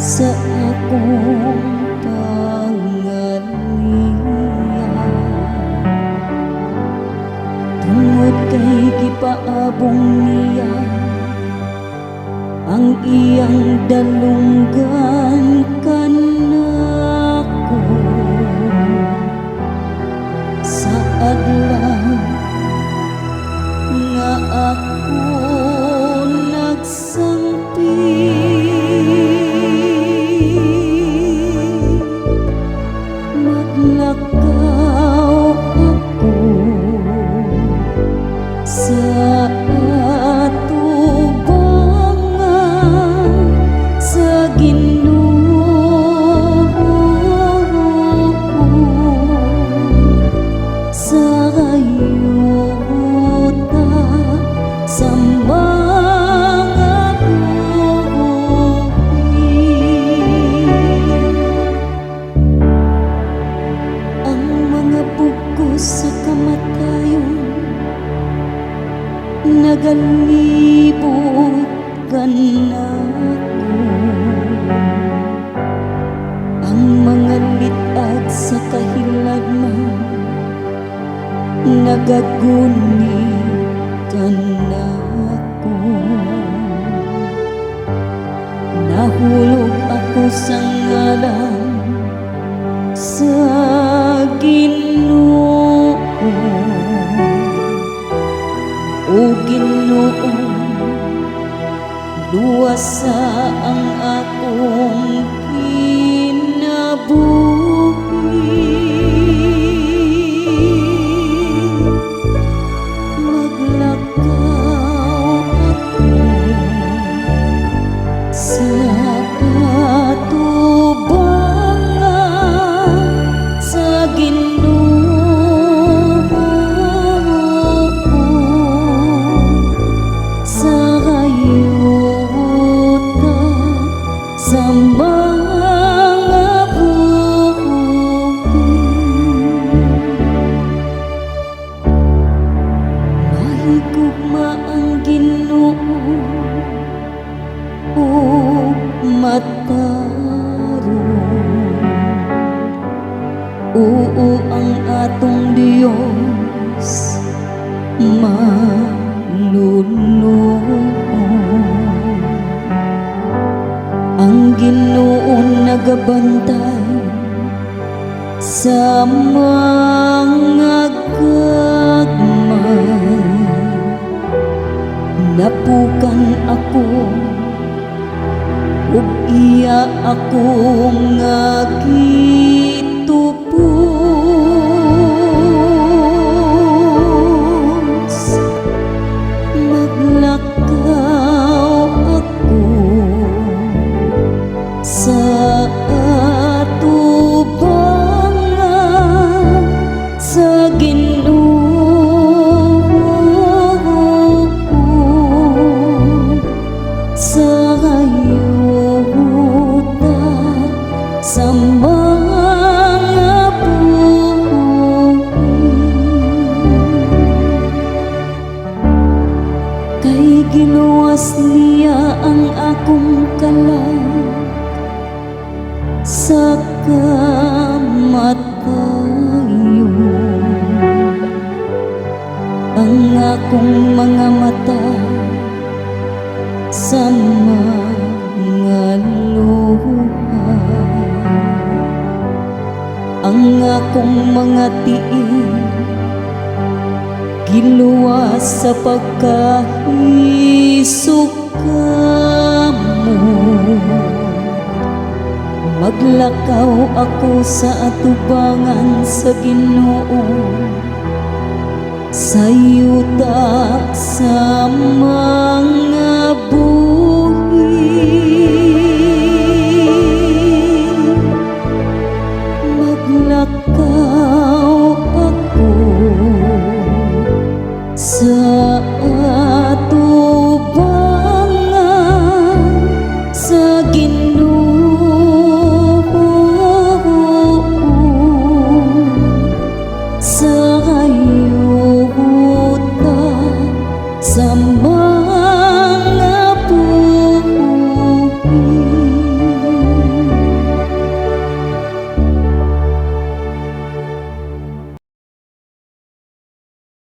sa akong pangalian. Tungod kay gipaabong niya ang iyang dalunggan kanako sa adlaw nga ako nagsampi. Maglakaw ako sa atubangan sa Ginoo sa kayuta sa mga ang mga bugos sa kamatayon nagalibot kanako. Ang mga litag sa kahilagman nagaguni kanako. Nahulog ako sa ngalan sa Ginoo. O Ginoo, luwasa ang akong kinabuhi. Maglakaw ako sa atubangan sa Ginoo sa kayuta sa mga buhi. Mahigugma ang Ginoo o matarong. Oo ang atong Diyos manunong. Ang Ginoo nagabantay sa mga gagmay. Napukan ako ug iya akong gitupos. Maglakaw ako sa atubangan sa Ginoo sa kayuta sa mga buhi. Kay giluwas niya ang akong kalag sa kamatayon. Ang akong mga mata sa mga luha. Ang akong mga tiil giluwas sa pagkahisok kamo. Maglakaw ako sa atubangan sa Ginoo sa yuta sa mga